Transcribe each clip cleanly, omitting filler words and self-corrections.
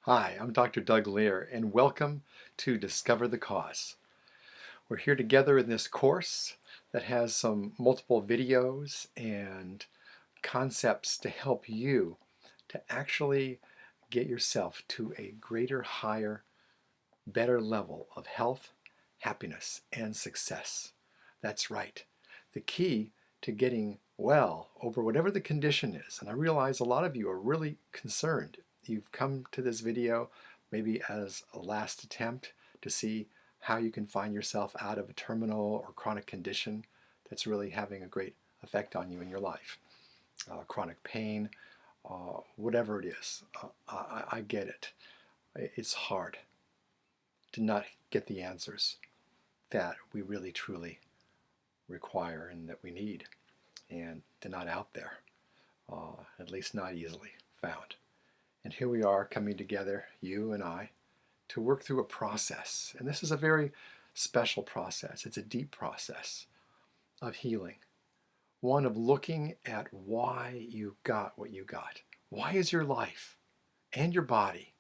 Hi, I'm Dr. Doug Lehrer, and welcome to Discover the Cause. We're here together in this course that has some multiple videos and concepts to help you to actually get yourself to a greater, higher, better level of health, happiness, and success. That's right. The key to getting well over whatever the condition is, and I realize a lot of you are really concerned. You've come to this video maybe as a last attempt to see how you can find yourself out of a terminal or chronic condition that's really having a great effect on you in your life. Chronic pain, whatever it is. I get it. It's hard to not get the answers that we really truly require and that we need, and they're not out there, at least not easily found. And here we are coming together, you and I, to work through a process. And this is a very special process. It's a deep process of healing, one of looking at why you got what you got. Why is your life and your body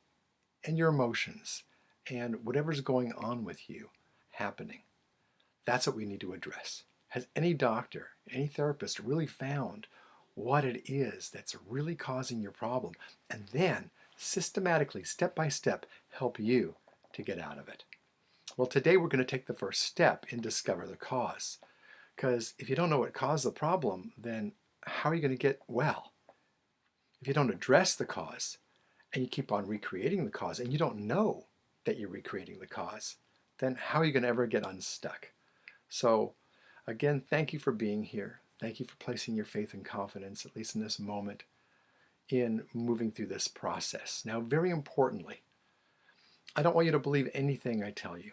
and your emotions and whatever's going on with you happening? That's what we need to address. Has any doctor, any therapist really found what it is that's really causing your problem, and then systematically, step by step, help you to get out of it? Well, today we're going to take the first step and discover the cause. Because if you don't know what caused the problem, then how are you going to get well? If you don't address the cause and you keep on recreating the cause and you don't know that you're recreating the cause, then how are you going to ever get unstuck? So again, thank you for being here. Thank you for placing your faith and confidence, at least in this moment, in moving through this process. Now, very importantly, I don't want you to believe anything I tell you,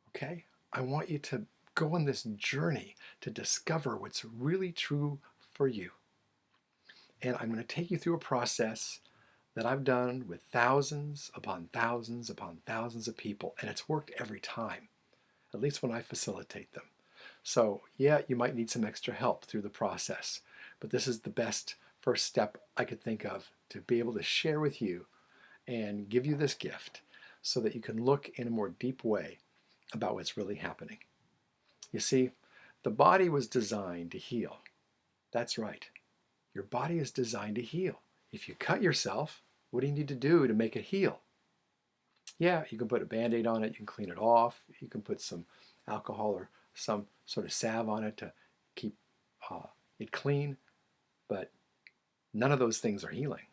okay? I want you to go on this journey to discover what's really true for you. And I'm going to take you through a process that I've done with thousands upon thousands upon thousands of people, and it's worked every time, at least when I facilitate them. So yeah, you might need some extra help through the process, but this is the best first step I could think of to be able to share with you and give you this gift so that you can look in a more deep way about what's really happening. You see, the body was designed to heal. That's right. Your body is designed to heal. If you cut yourself, what do you need to do to make it heal? Yeah, you can put a Band-Aid on it, you can clean it off, you can put some alcohol or some sort of salve on it to keep it clean, but none of those things are healing.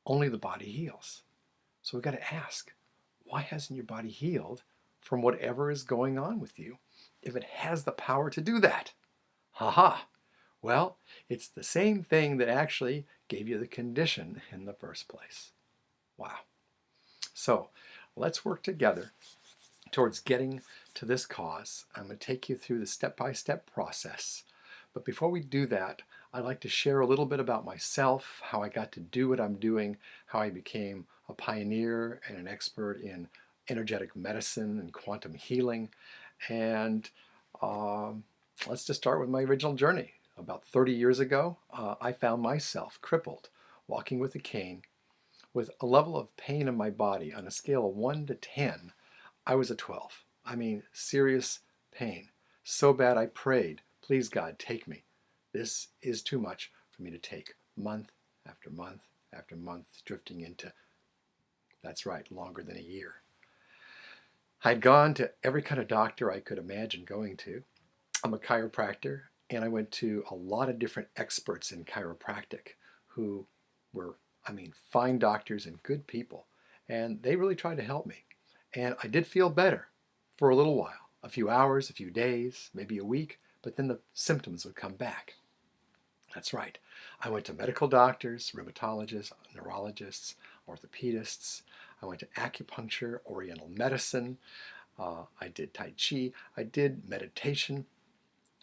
Only the body heals. So we've got to ask, why hasn't your body healed from whatever is going on with you if it has the power to do that? Ha! Well, it's the same thing that actually gave you the condition in the first place. Wow. So let's work together towards getting to this cause. I'm going to take you through the step-by-step process. But before we do that, I'd like to share a little bit about myself, how I got to do what I'm doing, how I became a pioneer and an expert in energetic medicine and quantum healing. And let's just start with my original journey. About 30 years ago, I found myself crippled, walking with a cane, with a level of pain in my body on a scale of 1 to 10. I was a 12. I mean, serious pain. So bad I prayed, please God, take me. This is too much for me to take. Month after month after month, drifting into, that's right, longer than a year. I'd gone to every kind of doctor I could imagine going to. I'm a chiropractor, and I went to a lot of different experts in chiropractic who were, fine doctors and good people. And they really tried to help me. And I did feel better for a little while, a few hours, a few days, maybe a week, but then the symptoms would come back. That's right. I went to medical doctors, rheumatologists, neurologists, orthopedists. I went to acupuncture, oriental medicine. I did Tai Chi. I did meditation.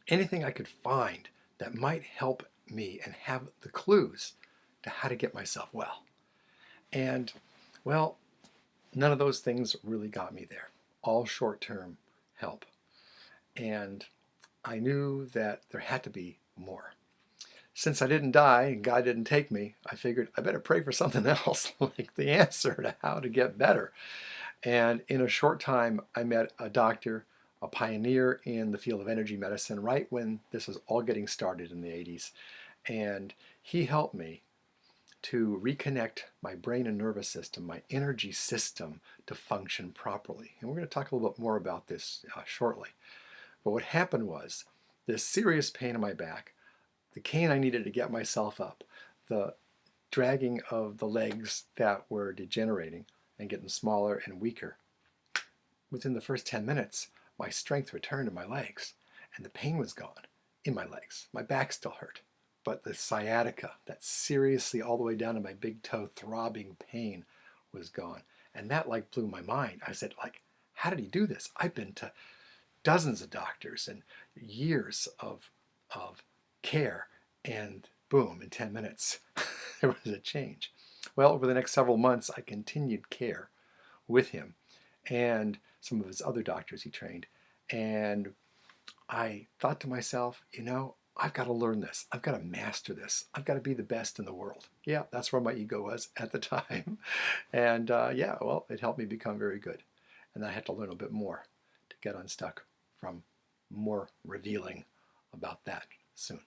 Anything I could find that might help me and have the clues to how to get myself well. And, well, none of those things really got me there. All short-term help. And I knew that there had to be more. since I didn't die and God didn't take me, I figured I better pray for something else, like the answer to how to get better. And in a short time, I met a doctor, a pioneer in the field of energy medicine, right when this was all getting started in the 80s. And he helped me to reconnect my brain and nervous system, my energy system, to function properly. And we're going to talk a little bit more about this shortly. But what happened was this serious pain in my back, the cane I needed to get myself up, the dragging of the legs that were degenerating and getting smaller and weaker. Within the first 10 minutes, my strength returned to my legs and the pain was gone in my legs. My back still hurt, but the sciatica, that seriously all the way down to my big toe throbbing pain, was gone. And that like blew my mind. I said, like, how did he do this? I've been to dozens of doctors and years of care, and boom, in 10 minutes, there was a change. Well, over the next several months, I continued care with him and some of his other doctors he trained. And I thought to myself, I've got to learn this. I've got to master this. I've got to be the best in the world. Yeah, that's where my ego was at the time. And it helped me become very good. And I had to learn a bit more to get unstuck from more revealing about that soon.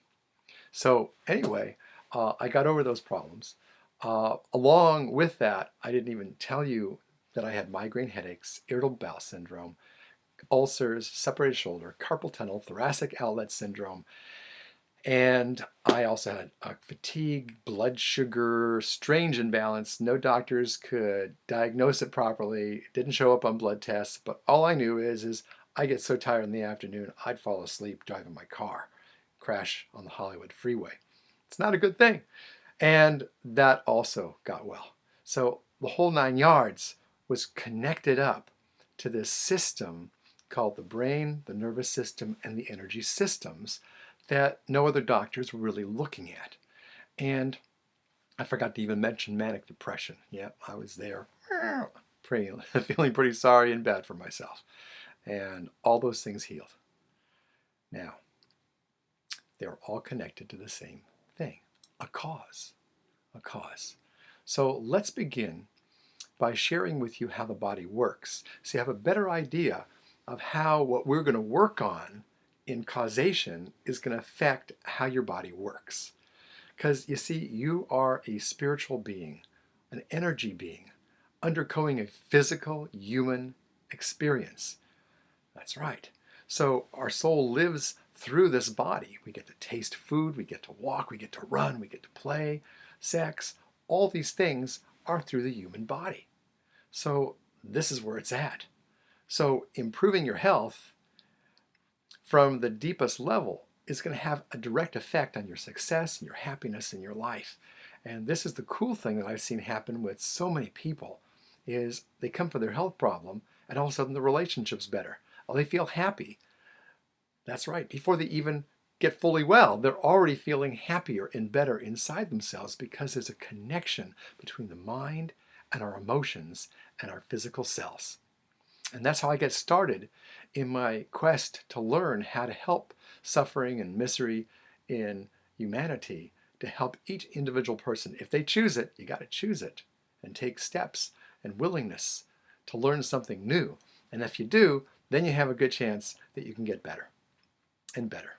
So anyway, I got over those problems. Along with that, I didn't even tell you that I had migraine headaches, irritable bowel syndrome, ulcers, separated shoulder, carpal tunnel, thoracic outlet syndrome, and I also had fatigue, blood sugar, strange imbalance. No doctors could diagnose it properly. It didn't show up on blood tests, but all I knew is I get so tired in the afternoon, I'd fall asleep driving my car, crash on the Hollywood freeway. It's not a good thing. And that also got well. So the whole 9 yards was connected up to this system called the brain, the nervous system, and the energy systems that no other doctors were really looking at. And I forgot to even mention manic depression. Yeah, I was there, feeling pretty sorry and bad for myself. And all those things healed. Now, they were all connected to the same thing, a cause. A cause. So let's begin by sharing with you how the body works, so you have a better idea of how what we're going to work on in causation is going to affect how your body works. Because you see, you are a spiritual being, an energy being, undergoing a physical human experience. That's right. So our soul lives through this body. We get to taste food, we get to walk, we get to run, we get to play, sex. All these things are through the human body. So this is where it's at. So improving your health from the deepest level is going to have a direct effect on your success and your happiness in your life. And this is the cool thing that I've seen happen with so many people is they come for their health problem and all of a sudden the relationship's better. Oh, they feel happy. That's right. Before they even get fully well, they're already feeling happier and better inside themselves because there's a connection between the mind and our emotions and our physical cells. And that's how I get started in my quest to learn how to help suffering and misery in humanity, to help each individual person. If they choose it, you got to choose it and take steps and willingness to learn something new. And if you do, then you have a good chance that you can get better and better.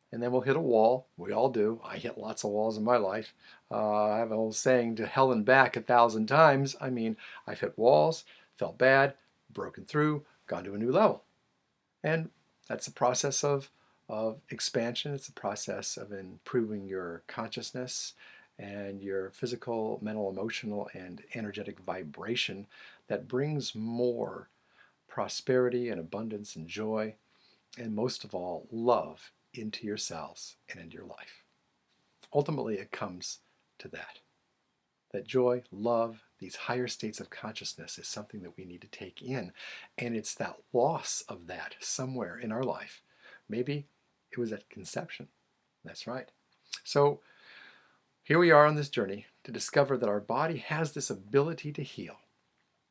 And then we'll hit a wall. We all do. I hit lots of walls in my life. I have an old saying, to hell and back 1,000 times. I mean, I've hit walls, felt bad, broken through, gone to a new level. And that's a process of expansion. It's a process of improving your consciousness and your physical, mental, emotional, and energetic vibration that brings more prosperity and abundance and joy, and most of all, love into your cells and into your life. Ultimately, it comes to that joy, love, these higher states of consciousness is something that we need to take in. And it's that loss of that somewhere in our life. Maybe it was at conception. That's right. So here we are on this journey to discover that our body has this ability to heal.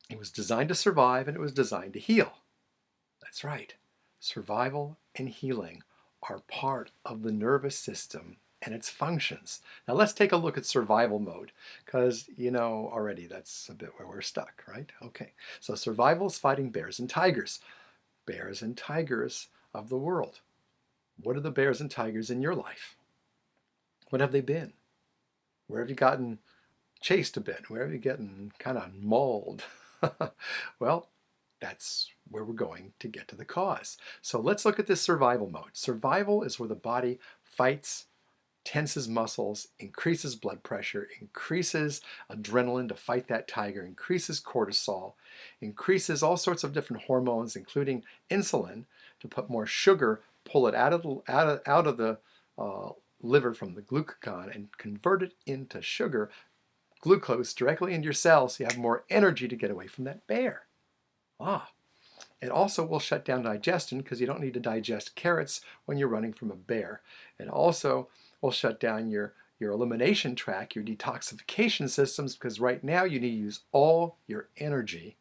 It was designed to survive and it was designed to heal. That's right. Survival and healing are part of the nervous system and its functions. Now let's take a look at survival mode, because you know already that's a bit where we're stuck, right? Okay, so survival is fighting bears and tigers. Bears and tigers of the world. What are the bears and tigers in your life? What have they been? Where have you gotten chased a bit? Where have you gotten kind of mauled? Well, that's where we're going to get to the cause. So let's look at this survival mode. Survival is where the body fights, tenses muscles, increases blood pressure, increases adrenaline to fight that tiger, increases cortisol, increases all sorts of different hormones, including insulin, to put more sugar, pull it out of the liver from the glucagon and convert it into sugar, glucose directly into your cells so you have more energy to get away from that bear. It also will shut down digestion because you don't need to digest carrots when you're running from a bear. It also will shut down your elimination tract, your detoxification systems, because right now you need to use all your energy,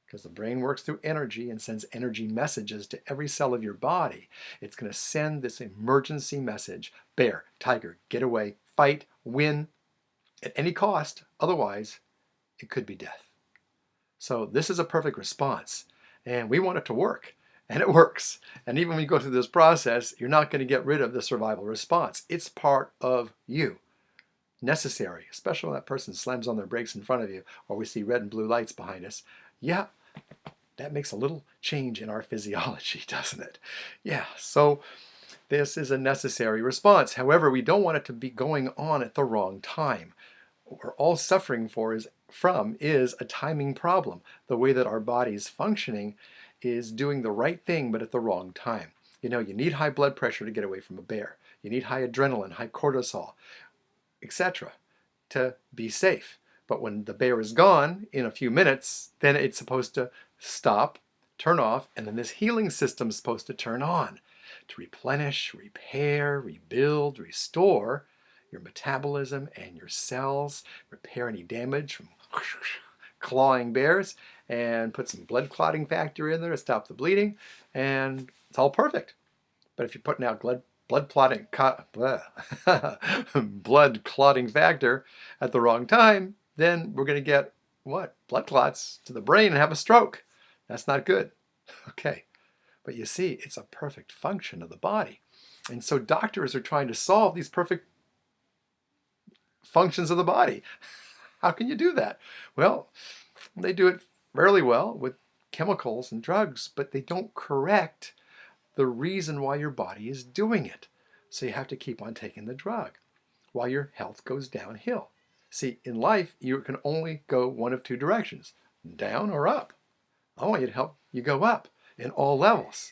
because the brain works through energy and sends energy messages to every cell of your body. It's going to send this emergency message: bear, tiger, get away, fight, win at any cost, otherwise it could be death. So this is a perfect response, and we want it to work, and it works. And even when you go through this process, you're not going to get rid of the survival response. It's part of you. Necessary, especially when that person slams on their brakes in front of you, or we see red and blue lights behind us. Yeah, that makes a little change in our physiology, doesn't it? Yeah, so this is a necessary response. However, we don't want it to be going on at the wrong time. What we're all suffering from is a timing problem. The way that our body is functioning is doing the right thing, but at the wrong time. You know, you need high blood pressure to get away from a bear. You need high adrenaline, high cortisol, etc. to be safe. But when the bear is gone in a few minutes, then it's supposed to stop, turn off, and then this healing system is supposed to turn on to replenish, repair, rebuild, restore your metabolism and your cells, repair any damage from clawing bears, and put some blood clotting factor in there to stop the bleeding, and it's all perfect. But if you're putting out blood clotting factor at the wrong time, then we're going to get what? Blood clots to the brain and have a stroke. That's not good. Okay. But you see, it's a perfect function of the body. And so doctors are trying to solve these perfect functions of the body. How can you do that? Well, they do it fairly well with chemicals and drugs, but they don't correct the reason why your body is doing it. So you have to keep on taking the drug while your health goes downhill. See, in life, you can only go one of two directions, down or up. I want you to help you go up in all levels.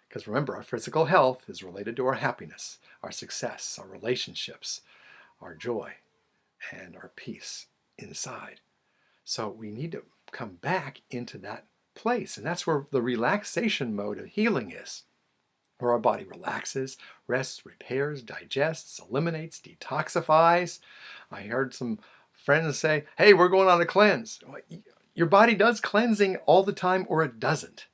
Because remember, our physical health is related to our happiness, our success, our relationships, our joy, and our peace inside. So we need to come back into that place. And that's where the relaxation mode of healing is, where our body relaxes, rests, repairs, digests, eliminates, detoxifies. I heard some friends say, hey, we're going on a cleanse. Your body does cleansing all the time, or it doesn't.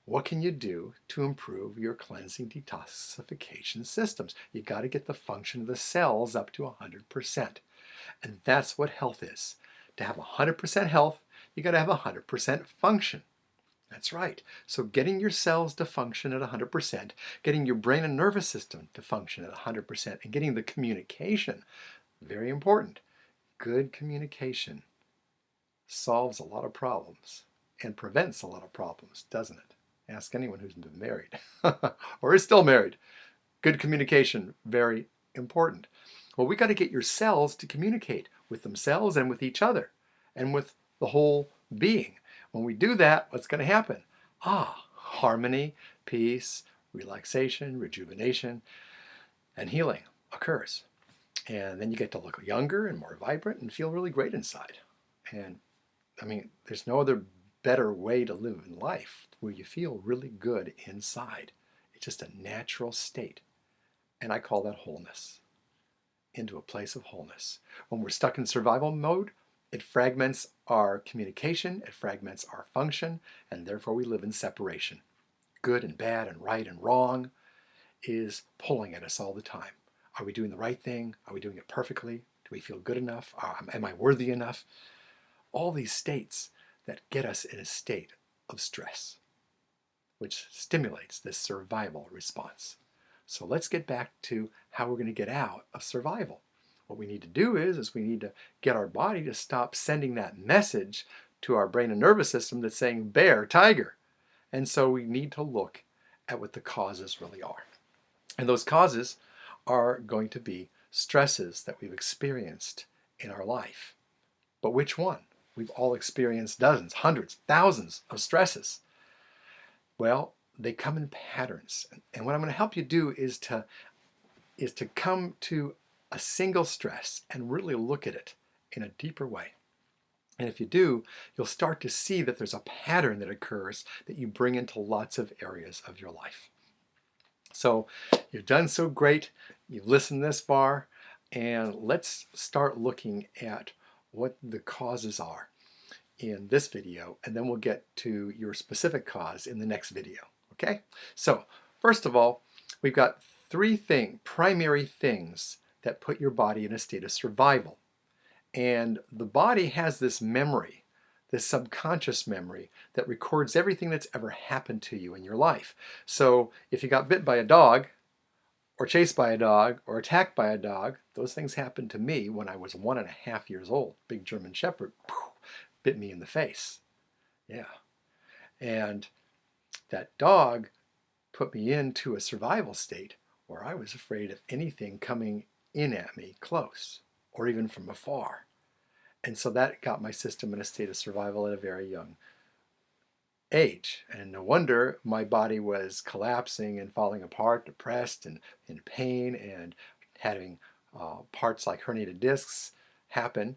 What can you do to improve your cleansing detoxification systems? You got to get the function of the cells up to 100%. And that's what health is. To have 100% health, you got to have 100% function. That's right. So getting your cells to function at 100%, getting your brain and nervous system to function at 100%, and getting the communication, very important. Good communication solves a lot of problems and prevents a lot of problems, doesn't it? Ask anyone who's been married or is still married. Good communication, very important. Well, we got to get your cells to communicate with themselves and with each other and with the whole being. When we do that, what's going to happen? Harmony, peace, relaxation, rejuvenation, and healing occurs. And then you get to look younger and more vibrant and feel really great inside. And I mean, there's no other better way to live in life where you feel really good inside. It's just a natural state. And I call that wholeness. Into a place of wholeness. When we're stuck in survival mode, it fragments our communication, it fragments our function, and therefore we live in separation. Good and bad and right and wrong is pulling at us all the time. Are we doing the right thing? Are we doing it perfectly? Do we feel good enough? Am I worthy enough? All these states that get us in a state of stress, which stimulates this survival response. So let's get back to how we're going to get out of survival. What we need to do is we need to get our body to stop sending that message to our brain and nervous system that's saying bear, tiger. And so we need to look at what the causes really are. And those causes are going to be stresses that we've experienced in our life. But which one? We've all experienced dozens, hundreds, thousands of stresses. Well, they come in patterns. And what I'm going to help you do is to come to a single stress and really look at it in a deeper way. And if you do, you'll start to see that there's a pattern that occurs that you bring into lots of areas of your life. So you've done so great. You've listened this far. And let's start looking at what the causes are in this video, and then we'll get to your specific cause in the next video. Okay? So first of all, we've got three primary things that put your body in a state of survival. And the body has this memory, this subconscious memory that records everything that's ever happened to you in your life. So if you got bit by a dog, or chased by a dog, or attacked by a dog, those things happened to me when I was 1.5 years old. Big German Shepherd bit me in the face. Yeah. And that dog put me into a survival state where I was afraid of anything coming in at me close, or even from afar. And so that got my system in a state of survival at a very young age. And no wonder my body was collapsing and falling apart, depressed and in pain, and having parts like herniated discs happen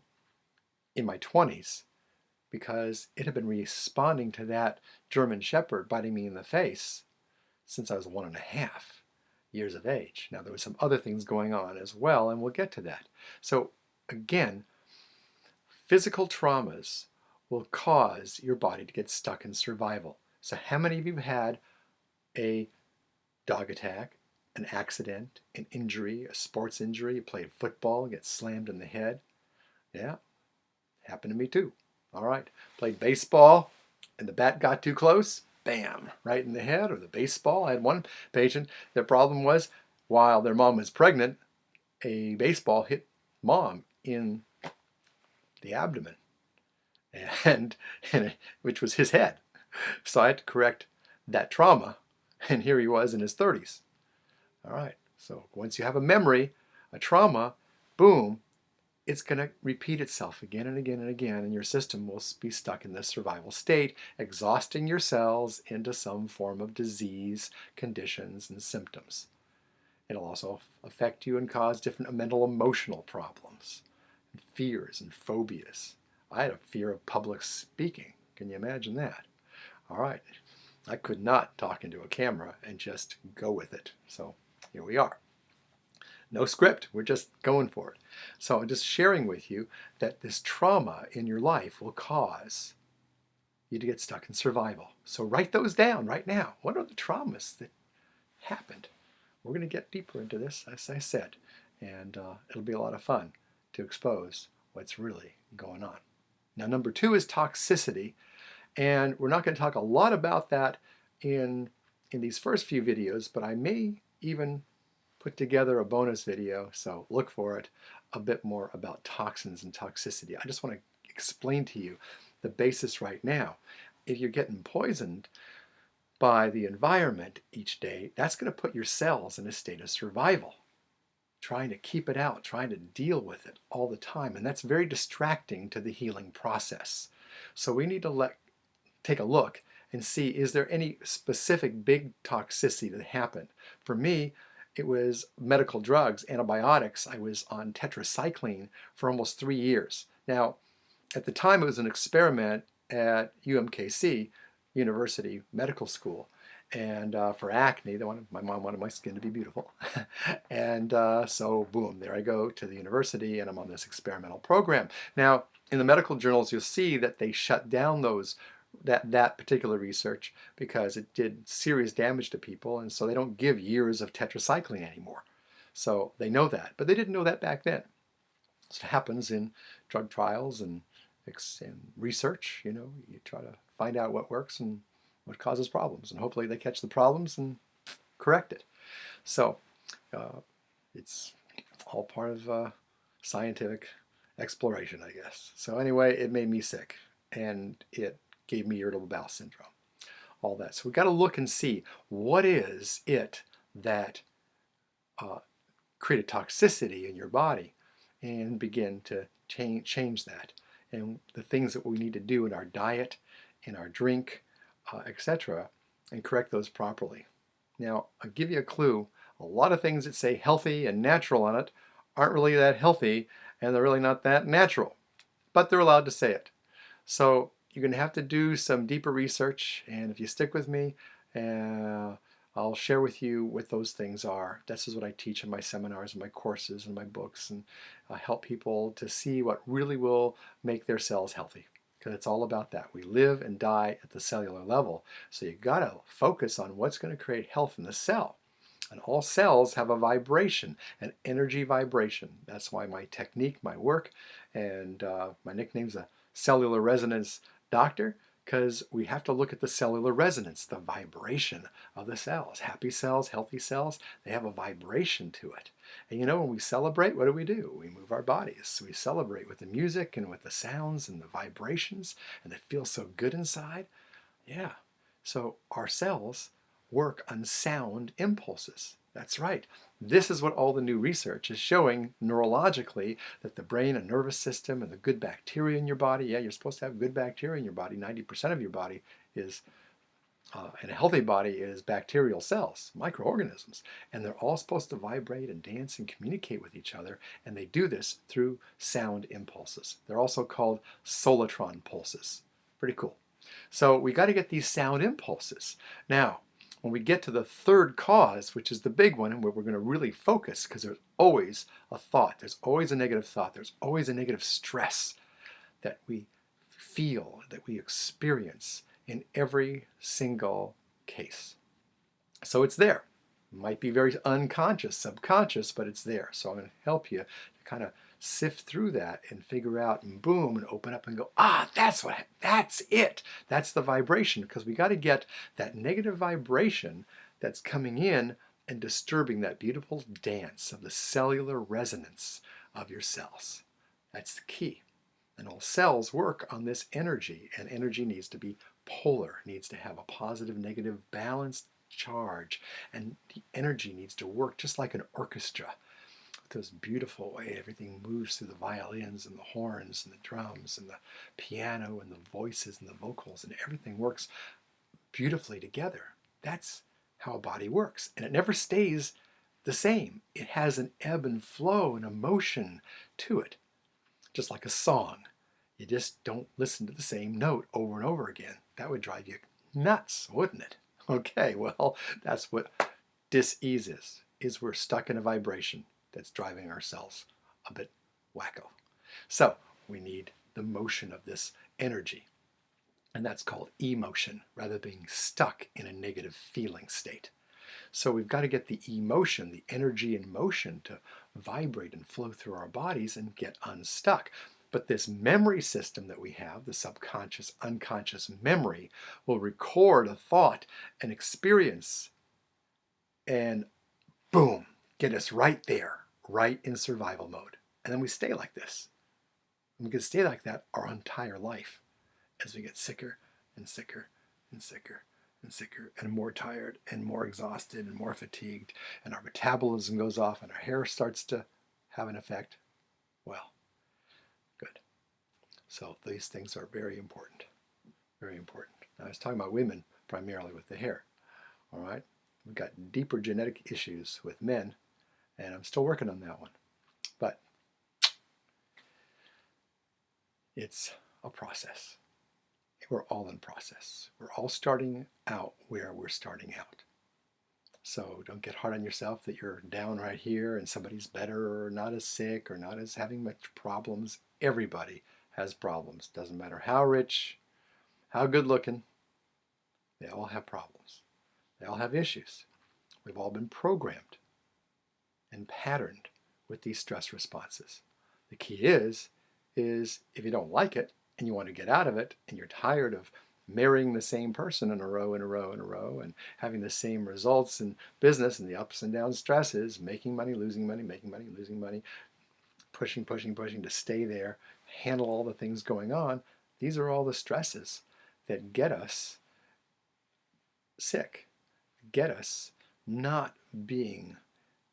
in my 20s because it had been responding to that German Shepherd biting me in the face since I was 1.5 years of age. Now there were some other things going on as well, and we'll get to that. So again, physical traumas will cause your body to get stuck in survival. So how many of you have had a dog attack, an accident, an injury, a sports injury? You played football, get slammed in the head? Yeah, happened to me too. All right, played baseball and the bat got too close, bam, right in the head or the baseball. I had one patient, their problem was while their mom was pregnant, a baseball hit mom in the abdomen, and which was his head. So I had to correct that trauma, and here he was in his 30s. All right, so once you have a memory, a trauma, boom, it's going to repeat itself again and again and again, and your system will be stuck in this survival state, exhausting your cells into some form of disease, conditions, and symptoms. It'll also affect you and cause different mental emotional problems, and fears and phobias. I had a fear of public speaking. Can you imagine that? All right, I could not talk into a camera and just go with it. So here we are. No script, we're just going for it. So I'm just sharing with you that this trauma in your life will cause you to get stuck in survival. So write those down right now. What are the traumas that happened? We're going to get deeper into this, as I said, and it'll be a lot of fun to expose what's really going on. Now, number 2 is toxicity, and we're not going to talk a lot about that in these first few videos, but I may even put together a bonus video, so look for it, a bit more about toxins and toxicity. I just want to explain to you the basis right now. If you're getting poisoned by the environment each day, that's going to put your cells in a state of survival, trying to keep it out, trying to deal with it all the time, and that's very distracting to the healing process. So we need to take a look and see, is there any specific big toxicity that happened? For me, it was medical drugs, antibiotics. I was on tetracycline for almost 3 years. Now, at the time, it was an experiment at UMKC, University Medical School, and for acne, my mom wanted my skin to be beautiful. And so, boom, there I go to the university, and I'm on this experimental program. Now, in the medical journals, you'll see that they shut down that particular research because it did serious damage to people, and so they don't give years of tetracycline anymore. So they know that, but they didn't know that back then. So it happens in drug trials and research. You know, you try to find out what works and what causes problems, and hopefully they catch the problems and correct it. So it's all part of scientific exploration, I guess. So anyway, it made me sick, and it gave me irritable bowel syndrome, all that. So we've got to look and see what is it that create a toxicity in your body and begin to change that. And the things that we need to do in our diet, in our drink, etc., and correct those properly. Now, I'll give you a clue. A lot of things that say healthy and natural on it aren't really that healthy, and they're really not that natural, but they're allowed to say it. So you're going to have to do some deeper research, and if you stick with me, I'll share with you what those things are. This is what I teach in my seminars and my courses and my books, and help people to see what really will make their cells healthy, because it's all about that. We live and die at the cellular level, so you got to focus on what's going to create health in the cell. And all cells have a vibration, an energy vibration. That's why my technique, my work, and my nickname's a cellular resonance doctor, because we have to look at the cellular resonance, the vibration of the cells. Happy cells, healthy cells, they have a vibration to it. And you know, when we celebrate, what do? We move our bodies. We celebrate with the music and with the sounds and the vibrations, and they feel so good inside. Yeah. So our cells work on sound impulses. That's right. This is what all the new research is showing neurologically, that the brain and nervous system and the good bacteria in your body, yeah, you're supposed to have good bacteria in your body. 90% of your body is, in a healthy body, is bacterial cells, microorganisms. And they're all supposed to vibrate and dance and communicate with each other. And they do this through sound impulses. They're also called solitron pulses. Pretty cool. So we got to get these sound impulses. Now, when we get to the third cause, which is the big one, and where we're going to really focus, because there's always a thought, there's always a negative thought, there's always a negative stress that we feel, that we experience in every single case. So it's there. It might be very unconscious, subconscious, but it's there. So I'm going to help you to kind of sift through that and figure out, and boom, and open up and go, that's it. That's the vibration, because we got to get that negative vibration that's coming in and disturbing that beautiful dance of the cellular resonance of your cells. That's the key. And all cells work on this energy, and energy needs to be polar, needs to have a positive, negative, balanced charge, and the energy needs to work just like an orchestra. This beautiful way everything moves through the violins and the horns and the drums and the piano and the voices and the vocals, and everything works beautifully together. That's how a body works, and it never stays the same. It has an ebb and flow and emotion to it, just like a song. You just don't listen to the same note over and over again. That would drive you nuts, wouldn't it? Okay, well, that's what dis-ease is we're stuck in a vibration that's driving our cells a bit wacko. So we need the motion of this energy, and that's called emotion, rather than being stuck in a negative feeling state. So we've got to get the emotion, the energy in motion, to vibrate and flow through our bodies and get unstuck. But this memory system that we have, the subconscious, unconscious memory, will record a thought, an experience, and boom, get us right there, right in survival mode. And then we stay like this. And we can stay like that our entire life as we get sicker and sicker and sicker and sicker and more tired and more exhausted and more fatigued, and our metabolism goes off and our hair starts to have an effect. Well, good. So these things are very important. Very important. Now, I was talking about women primarily with the hair. All right? We've got deeper genetic issues with men, and I'm still working on that one. But it's a process. We're all in process. We're all starting out where we're starting out. So don't get hard on yourself that you're down right here and somebody's better or not as sick or not as having much problems. Everybody has problems. Doesn't matter how rich, how good looking, they all have problems. They all have issues. We've all been programmed. and patterned with these stress responses. The key is if you don't like it and you want to get out of it and you're tired of marrying the same person in a row and a row and a row and having the same results in business and the ups and downs stresses, making money, losing money, making money, losing money, pushing to stay there, handle all the things going on, these are all the stresses that get us sick, get us not being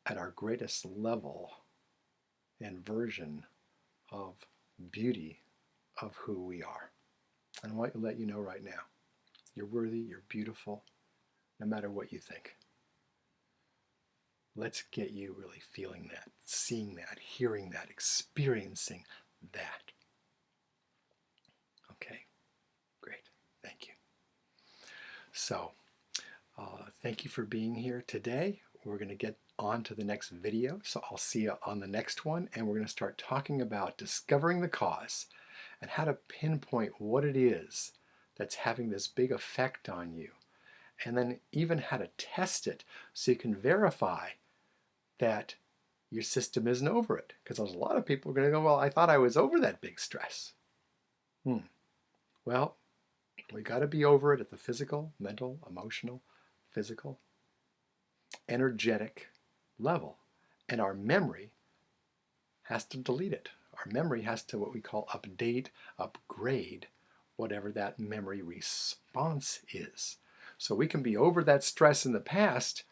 at our greatest level and version of beauty of who we are. And I want to let you know right now, you're worthy, you're beautiful, no matter what you think. Let's get you really feeling that, seeing that, hearing that, experiencing that. Okay, great, thank you. So, thank you for being here today. We're going to get on to the next video, so I'll see you on the next one, and we're going to start talking about discovering the cause and how to pinpoint what it is that's having this big effect on you, and then even how to test it so you can verify that your system isn't over it. Because there's a lot of people are going to go, well, I thought I was over that big stress. Well, we got to be over it at the physical, mental, emotional, physical, energetic level. And our memory has to delete it. Our memory has to, what we call, update, upgrade, whatever that memory response is. So we can be over that stress in the past,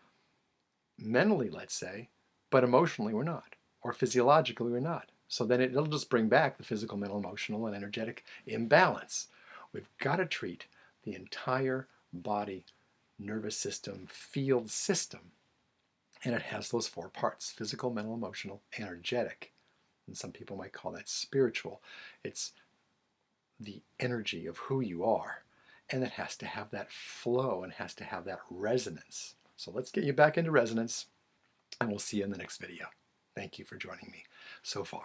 mentally, let's say, but emotionally we're not, or physiologically we're not. So then it'll just bring back the physical, mental, emotional, and energetic imbalance. We've got to treat the entire body, nervous system, field system. And it has those four parts: physical, mental, emotional, energetic. And some people might call that spiritual. It's the energy of who you are. And it has to have that flow and has to have that resonance. So let's get you back into resonance, and we'll see you in the next video. Thank you for joining me so far.